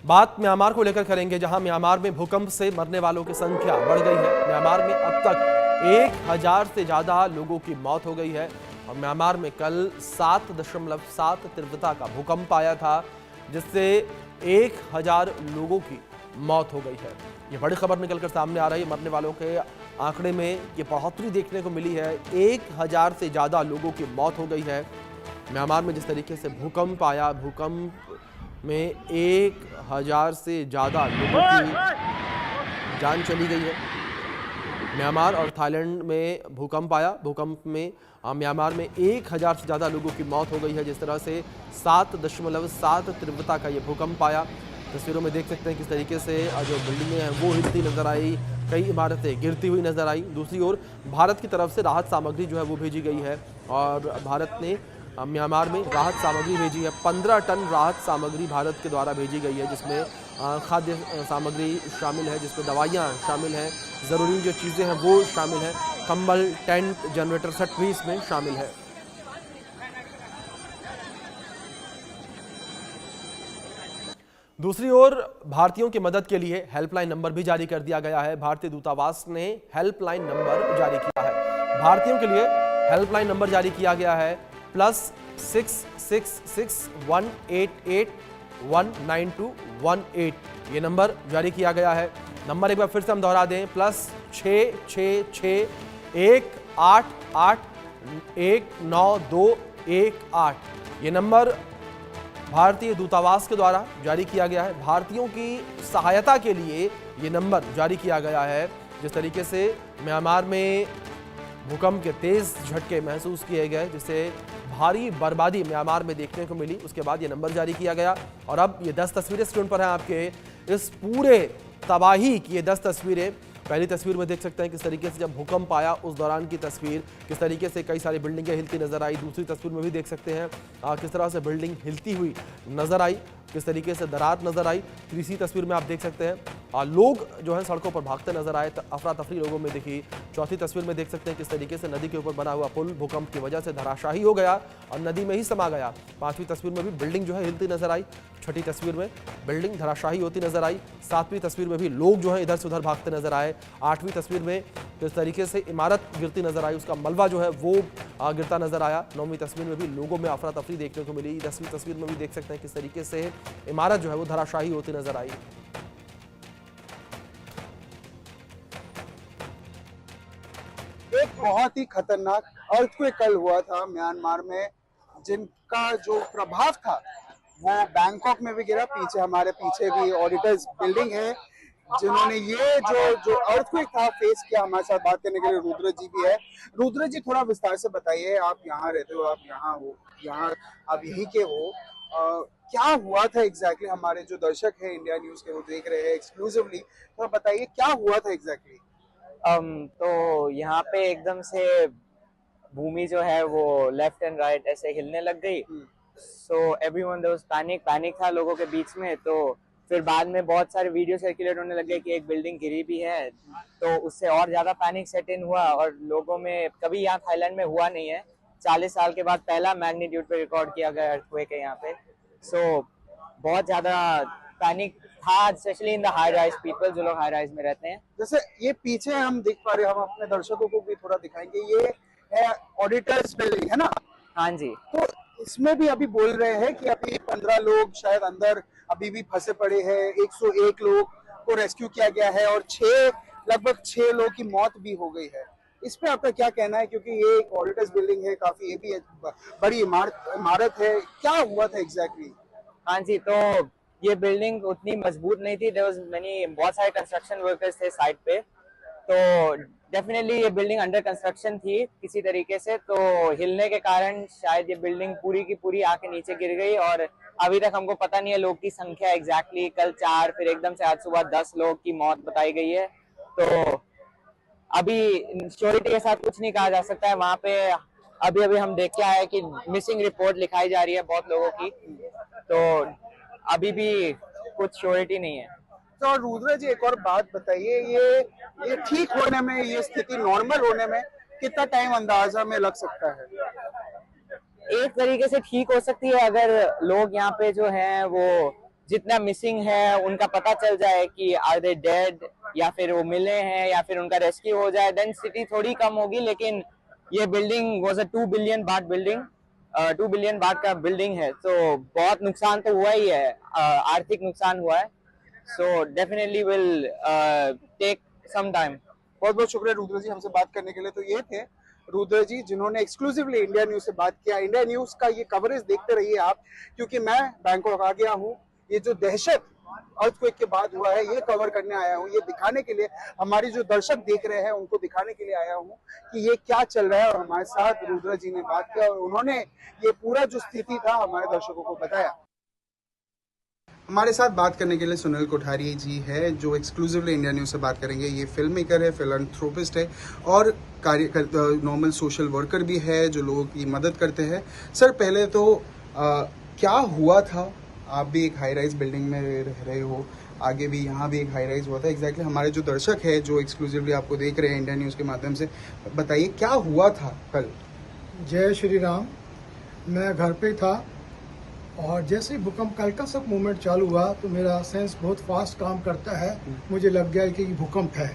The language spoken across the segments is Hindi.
बात म्यांमार को लेकर करेंगे, जहां म्यांमार में भूकंप से मरने वालों की संख्या बढ़ गई है। म्यांमार में अब तक 1000 से ज्यादा लोगों की मौत हो गई है और म्यांमार में कल 7.7 तीव्रता का भूकंप आया था, जिससे 1000 लोगों की मौत हो गई है। ये बड़ी खबर निकलकर सामने आ रही है। मरने वालों के आंकड़े में ये बढ़ोतरी देखने को मिली है। 1000 से ज्यादा लोगों की मौत हो गई है। म्यांमार में जिस तरीके से भूकंप आया, भूकंप में 1000 से ज़्यादा लोगों की जान चली गई है। म्यांमार और थाईलैंड में भूकंप आया, भूकंप में म्यांमार में 1000 से ज़्यादा लोगों की मौत हो गई है। जिस तरह से 7.7 तीव्रता का ये भूकंप आया, तस्वीरों में देख सकते हैं किस तरीके से जो बिल्डिंगें हैं वो हिलती नजर आई, कई इमारतें गिरती हुई नजर आई। दूसरी ओर भारत की तरफ से राहत सामग्री जो है वो भेजी गई है और भारत ने म्यांमार में राहत सामग्री भेजी है। 15 टन राहत सामग्री भारत के द्वारा भेजी गई है, जिसमें खाद्य सामग्री शामिल है, जिसमें दवाइयाँ शामिल हैं, ज़रूरी जो चीज़ें हैं वो शामिल हैं, कंबल, टेंट, जनरेटर सेट भी इसमें शामिल है। दूसरी ओर भारतीयों की मदद के लिए हेल्पलाइन नंबर भी जारी कर दिया गया है। भारतीय दूतावास ने हेल्पलाइन नंबर जारी किया है। भारतीयों के लिए हेल्पलाइन नंबर जारी किया गया है +666 188 19218। ये नंबर जारी किया गया है। नंबर एक बार फिर से हम दोहरा दें, +666 188 19218। ये नंबर भारतीय दूतावास के द्वारा जारी किया गया है। भारतीयों की सहायता के लिए ये नंबर जारी किया गया है। जिस तरीके से म्यांमार में भूकंप के तेज झटके महसूस किए गए, जिससे भारी बर्बादी म्यांमार में देखने को मिली, उसके बाद ये नंबर जारी किया गया। और अब ये 10 तस्वीरें स्क्रीन पर हैं आपके, इस पूरे तबाही की ये 10 तस्वीरें। पहली तस्वीर में देख सकते हैं किस तरीके से जब भूकंप आया उस दौरान की तस्वीर, किस तरीके से कई सारी बिल्डिंगें हिलती नजर आई। दूसरी तस्वीर में भी देख सकते हैं किस तरह से बिल्डिंग हिलती हुई नजर आई, किस तरीके से दरार नजर आई। तीसरी तस्वीर में आप देख सकते हैं लोग जो है सड़कों पर भागते नजर आए, अफरा तफरी लोगों में दिखी। चौथी तस्वीर में देख सकते हैं किस तरीके से नदी के ऊपर बना हुआ पुल भूकंप की वजह से धराशाही हो गया और नदी में ही समा गया। पांचवी तस्वीर में भी बिल्डिंग जो है हिलती नजर आई। छठी तस्वीर में बिल्डिंग धराशाही होती नजर आई। सातवीं तस्वीर में भी लोग जो है इधर से उधर भागते नजर आए। आठवीं तस्वीर में किस तरीके से इमारत गिरती नजर आई, उसका मलबा जो है वो गिरता नजर आया। नौवीं तस्वीर में भी लोगों में अफरा तफरी देखने को मिली। 10वीं तस्वीर में भी देख सकते हैं किस तरीके से इमारत जो है वो धराशाही होती नजर आई। एक बहुत ही खतरनाक अर्थक्वेक कल हुआ था म्यांमार में, जिनका जो प्रभाव था वो बैंकॉक में भी गिरा। पीछे हमारे पीछे भी ऑडिटर्स बिल्डिंग है जिन्होंने ये जो अर्थक्वेक था फेस किया। हमारे साथ बात करने के लिए रुद्र जी भी है। रुद्र जी, थोड़ा विस्तार से बताइए, आप यहाँ रहते हो, आप यहाँ हो, यहाँ आप यहीं के हो, क्या हुआ था एग्जैक्टली? हमारे जो दर्शक हैं इंडिया न्यूज के वो देख रहे हैं एक्सक्लूसिवली, तो बताइए क्या हुआ था एग्जैक्टली। तो यहाँ पे एकदम से भूमि जो है वो लेफ्ट एंड राइट ऐसे हिलने लग गई। So everyone there was panic था लोगों के बीच में। तो फिर बाद में बहुत सारे वीडियो सर्कुलेट होने लगे कि एक बिल्डिंग गिरी भी है, तो उससे और ज्यादा पैनिक सेट इन हुआ और लोगों में कभी यहाँ थाईलैंड में हुआ नहीं है। 40 साल के बाद पहला मैग्नीट्यूड पे रिकॉर्ड किया गया अर्थक्वेक है यहाँ पे। सो बहुत ज्यादा पैनिक था, specially in the high rise people, जो लोग हाई राइज में रहते हैं। जैसे ये पीछे हम देख पा रहे हैं, हम अपने दर्शकों को भी थोड़ा दिखाएंगे, ये है ऑडिटर्स बिल्डिंग है ना? हाँ जी। तो इसमें भी अभी बोल रहे हैं कि अभी 15 लोग शायद अंदर अभी भी फंसे पड़े हैं। 101 लोग को रेस्क्यू किया गया है और लगभग 6 लोग की मौत भी हो गई है। इस पे आपका क्या कहना है? क्योंकि ये एक ऑडिटर्स बिल्डिंग है, काफी ये भी बड़ी इमारत है, क्या हुआ था एग्जैक्टली? हाँ जी, तो ये बिल्डिंग उतनी मजबूत नहीं थी। बहुत सारे कंस्ट्रक्शन वर्कर्स थे साइड पे, तो डेफिनेटली ये बिल्डिंग अंडर कंस्ट्रक्शन थी किसी तरीके से। तो हिलने के कारण शायद ये बिल्डिंग पूरी की पूरी आके नीचे गिर गई और अभी तक हमको पता नहीं है लोग की संख्या एग्जैक्टली। कल 4, फिर एकदम से आज सुबह 10 लोग की मौत बताई गई है। तो अभी श्योरिटी के साथ कुछ नहीं कहा जा सकता है। वहाँ पे अभी हम देख के आए कि मिसिंग रिपोर्ट लिखाई जा रही है बहुत लोगों की, तो अभी भी कुछ श्योरिटी नहीं है। तो रुद्र जी, एक और बात बताइए, ये ठीक होने में, ये स्थिति नॉर्मल होने में कितना टाइम अंदाजा में लग सकता है? एक तरीके से ठीक हो सकती है अगर लोग यहाँ पे जो है वो जितना मिसिंग है उनका पता चल जाए कि आर दे डेड या फिर वो मिले हैं या फिर उनका रेस्क्यू हो जाए, देन सिटी थोड़ी कम होगी। लेकिन ये बिल्डिंग वाज अ 2 बिलियन बाट बिल्डिंग, 2 बिलियन बाट का बिल्डिंग है, तो बहुत नुकसान तो हुआ ही है, आर्थिक नुकसान हुआ है। So definitely will take some time. बहुत बहुत शुक्रिया रुद्र जी हमसे बात करने के लिए। तो ये थे रुद्र जी जिन्होंने एक्सक्लूसिवली इंडिया न्यूज से बात किया। इंडिया न्यूज का ये कवरेज देखते रहिए आप, क्योंकि मैं बैंकॉक आ गया हूँ। ये जो दहशत अर्थक्वेक के बाद हुआ है ये कवर करने आया हूँ, ये दिखाने के लिए, हमारी जो दर्शक देख रहे हैं उनको दिखाने के लिए आया हूँ कि ये क्या चल रहा है। और हमारे साथ रुद्र जी ने बात किया और उन्होंने ये पूरा जो स्थिति था हमारे दर्शकों को बताया। हमारे साथ बात करने के लिए सुनील कोठारी जी है जो एक्सक्लूसिवली इंडिया न्यूज से बात करेंगे। ये फिल्म मेकर है, फिलैंथ्रोपिस्ट है और नॉर्मल सोशल वर्कर भी है जो लोगों की मदद करते हैं। सर पहले तो क्या हुआ था? आप भी एक हाई राइज बिल्डिंग में रह रहे हो, आगे भी यहाँ भी एक हाई राइज हुआ था। एग्जैक्टली हमारे जो दर्शक है जो एक्सक्लूसिवली आपको देख रहे हैं इंडिया न्यूज के माध्यम से, बताइए क्या हुआ था कल? जय श्री राम। मैं घर पे था और जैसे ही भूकंप कल का सब मूवमेंट चालू हुआ तो मेरा सेंस बहुत फास्ट काम करता है। मुझे लग गया कि ये भूकंप है,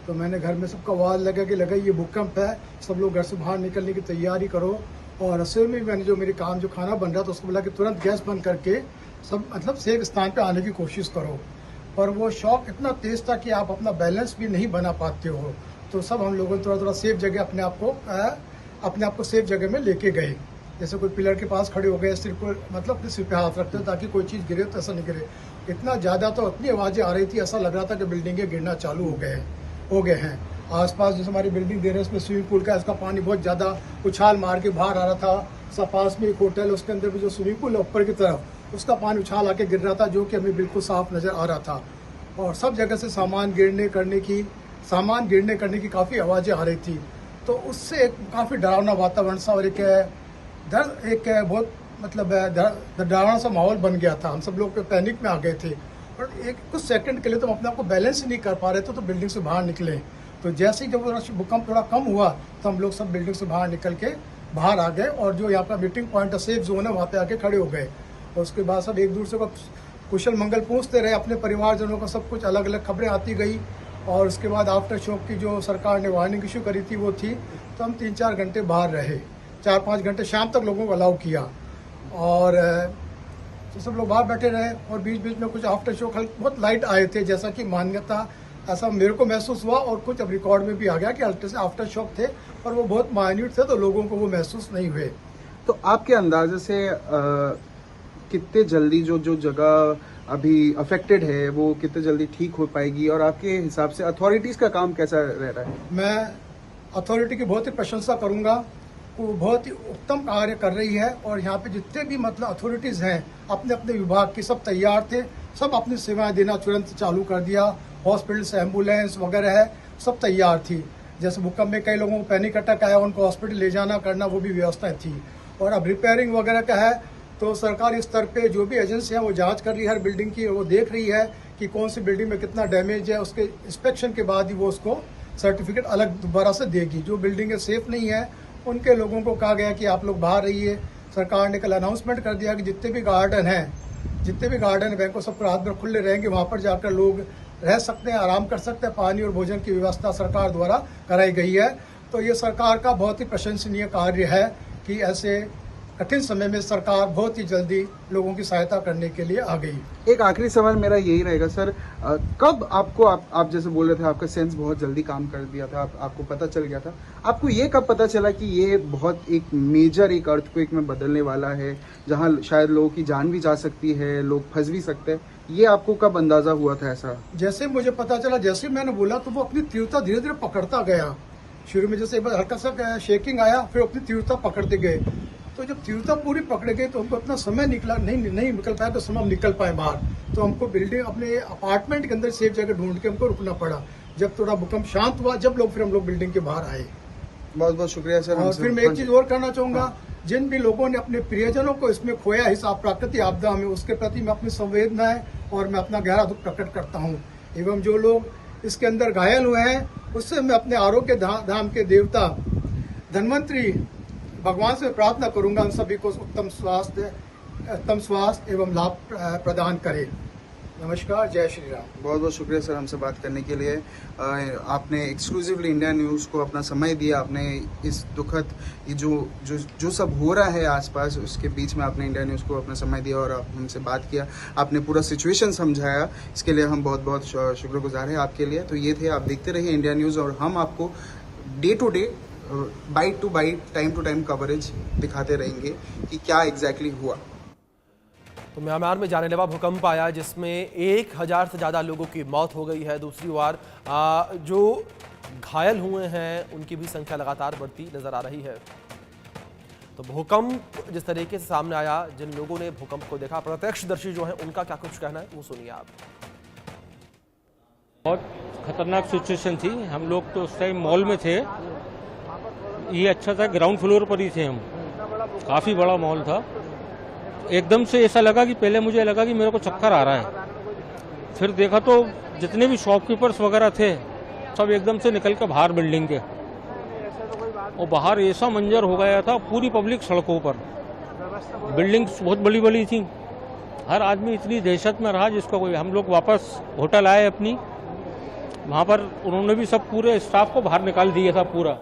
तो मैंने घर में सबका आवाज़ लगा ये भूकंप है, सब लोग घर से बाहर निकलने की तैयारी करो। और रसोई में मैंने जो मेरे काम जो खाना बन रहा था उसको बोला कि तुरंत गैस बंद करके सब मतलब सेफ स्थान पे आने की कोशिश करो। पर वो शॉक इतना तेज था कि आप अपना बैलेंस भी नहीं बना पाते हो। तो सब हम लोगों ने थोड़ा थोड़ा सेफ जगह अपने आप को सेफ जगह में लेके गए। जैसे कोई पिलर के पास खड़े हो गए, सिर को मतलब अपने सिर पे हाथ रखते हो ताकि कोई चीज़ गिरे तो ऐसा नहीं गिरे। इतना ज़्यादा तो इतनी आवाज़ें आ रही थी, ऐसा लग रहा था कि बिल्डिंगें गिरना चालू हो गए हैं। आसपास जैसे हमारी बिल्डिंग दे रहे हैं उसमें स्विमिंग पूल का इसका पानी बहुत ज़्यादा उछाल मार के बाहर आ रहा था। सब पास में एक होटल, उसके अंदर भी जो स्विमिंग पूल है ऊपर की तरफ, उसका पानी उछाल आके गिर रहा था जो कि हमें बिल्कुल साफ नज़र आ रहा था। और सब जगह से सामान गिरने करने की काफ़ी आवाज़ें आ रही थी। तो उससे एक काफ़ी डरावना वातावरण सा और एक बहुत मतलब डरावना सा माहौल बन गया था। हम सब लोग पैनिक में आ गए थे और कुछ सेकंड के लिए तो हम अपने आप को बैलेंस ही नहीं कर पा रहे थे, तो बिल्डिंग से बाहर निकले। तो जैसे ही जब भूकंप थोड़ा कम हुआ तो हम लोग सब बिल्डिंग से बाहर निकल के बाहर आ गए और जो यहाँ का मीटिंग पॉइंट है, सेफ जोन है, वहाँ पे आके खड़े हो गए। और उसके बाद सब एक दूसरे को कुशल मंगल पूछते रहे, अपने परिवारजनों का सब कुछ अलग अलग खबरें आती गई। और उसके बाद आफ्टर शॉक की जो सरकार ने वार्निंग इशू करी थी वो थी, तो हम 3-4 घंटे बाहर रहे, 4-5 घंटे शाम तक लोगों को अलाउ किया। और तो सब लोग बाहर बैठे रहे और बीच बीच में कुछ आफ्टर शॉक बहुत लाइट आए थे, जैसा कि मान्यता ऐसा मेरे को महसूस हुआ और कुछ अब रिकॉर्ड में भी आ गया कि अल्ट्रा से आफ्टर शॉक थे और वो बहुत माइन्यूट थे, तो लोगों को वो महसूस नहीं हुए। तो आपके अंदाजे से कितने जल्दी जो जगह अभी अफेक्टेड है वो कितने जल्दी ठीक हो पाएगी, और आपके हिसाब से अथॉरिटीज़ का काम कैसा रह रहा है? मैं अथॉरिटी की बहुत ही प्रशंसा करूंगा, वो बहुत ही उत्तम कार्य कर रही है। और यहाँ पे जितने भी मतलब अथॉरिटीज़ हैं अपने अपने विभाग के सब तैयार थे, सब अपनी सेवाएं देना तुरंत चालू कर दिया। हॉस्पिटल्स, एम्बुलेंस वगैरह है, सब तैयार थी। जैसे भूकंप में कई लोगों को पैनिक अटैक आया, उनको हॉस्पिटल ले जाना करना, वो भी व्यवस्थाएं थी। और अब रिपेयरिंग वगैरह का है तो सरकारी स्तर पे जो भी एजेंसी है वो जांच कर रही है हर बिल्डिंग की, वो देख रही है कि कौन सी बिल्डिंग में कितना डैमेज है। उसके इंस्पेक्शन के बाद ही वो उसको सर्टिफिकेट अलग दोबारा से देगी। जो बिल्डिंगें सेफ नहीं है उनके लोगों को कहा गया कि आप लोग बाहर रहिए। सरकार ने कल अनाउंसमेंट कर दिया कि जितने भी गार्डन हैं बैंकों सब रात भर खुले रहेंगे, वहाँ पर जाकर लोग रह सकते हैं, आराम कर सकते हैं। पानी और भोजन की व्यवस्था सरकार द्वारा कराई गई है। तो ये सरकार का बहुत ही प्रशंसनीय कार्य है कि ऐसे कठिन समय में सरकार बहुत ही जल्दी लोगों की सहायता करने के लिए आ गई। एक आखिरी सवाल मेरा यही रहेगा सर, कब आपको आप जैसे बोल रहे थे आपका सेंस बहुत जल्दी काम कर दिया था, आपको पता चल गया था, आपको ये कब पता चला कि ये बहुत एक मेजर एक अर्थक्वेक में बदलने वाला है जहां शायद लोगों की जान भी जा सकती है, लोग फंस भी सकते हैं? ये आपको कब अंदाजा हुआ था ऐसा? जैसे मुझे पता चला, जैसे मैंने बोला तो वो अपनी तीव्रता धीरे धीरे पकड़ता गया। शुरू में जैसे एक बार हल्का सा शेकिंग आया, फिर अपनी तीव्रता पकड़ते गए। तो जब तीव्रता पूरी पकड़ गई तो हमको अपना समय नहीं निकल पाया, तो समय हम निकल पाए बाहर। तो हमको बिल्डिंग अपने अपार्टमेंट के अंदर सेफ जगह ढूंढ के हमको रुकना पड़ा। जब थोड़ा भूकंप शांत हुआ, फिर हम लोग बिल्डिंग के बाहर आए। बहुत बहुत शुक्रिया सर। और फिर मैं एक चीज और करना चाहूंगा, जिन भी लोगों ने अपने प्रियजनों को इसमें खोया है इस प्राकृतिक आपदा में, उसके प्रति मैं अपनी संवेदनाएं और मैं अपना गहरा दुख प्रकट करता हूँ। एवं जो लोग इसके अंदर घायल हुए हैं उससे मैं अपने आरोग्य धाम के देवता धन्वंतरी भगवान से प्रार्थना करूंगा उन सभी को उत्तम स्वास्थ्य एवं लाभ प्रदान करे। नमस्कार, जय श्री राम। बहुत बहुत शुक्रिया सर हमसे बात करने के लिए। आपने एक्सक्लूसिवली इंडिया न्यूज़ को अपना समय दिया। आपने इस दुखद ये जो सब हो रहा है आसपास, उसके बीच में आपने इंडिया न्यूज़ को अपना समय दिया और आप हमसे बात किया। आपने पूरा सिचुएशन समझाया, इसके लिए हम बहुत बहुत शुक्रगुजार हैं आपके लिए। तो ये थे, आप देखते रहिए इंडिया न्यूज़ और हम आपको day to day, bite to bite, time to time coverage दिखाते रहेंगे कि क्या एग्जैक्टली हुआ। तो म्यांमार में जानलेवा भूकंप आया जिसमें 1000 से ज़्यादा लोगों की मौत हो गई है। दूसरी ओर जो घायल हुए हैं उनकी भी संख्या लगातार बढ़ती नजर आ रही है। तो भूकंप जिस तरीके से सामने आया, जिन लोगों ने भूकंप को देखा, प्रत्यक्षदर्शी जो है, उनका क्या कुछ कहना है वो सुनिए आप। बहुत खतरनाक सिचुएशन थी। हम लोग तो उस टाइम मॉल में थे। ये अच्छा था, ग्राउंड फ्लोर पर ही थे हम। काफ़ी बड़ा मॉल था। एकदम से ऐसा लगा कि पहले मुझे लगा कि मेरे को चक्कर आ रहा है। फिर देखा तो जितने भी शॉपकीपर्स वगैरह थे सब एकदम से निकल कर बाहर बिल्डिंग के, और बाहर ऐसा मंजर हो गया था, पूरी पब्लिक सड़कों पर। बिल्डिंग्स बहुत बड़ी बड़ी थी। हर आदमी इतनी दहशत में रहा जिसका कोई। हम लोग वापस होटल आए अपनी, वहाँ पर उन्होंने भी सब पूरे स्टाफ को बाहर निकाल दिया था पूरा।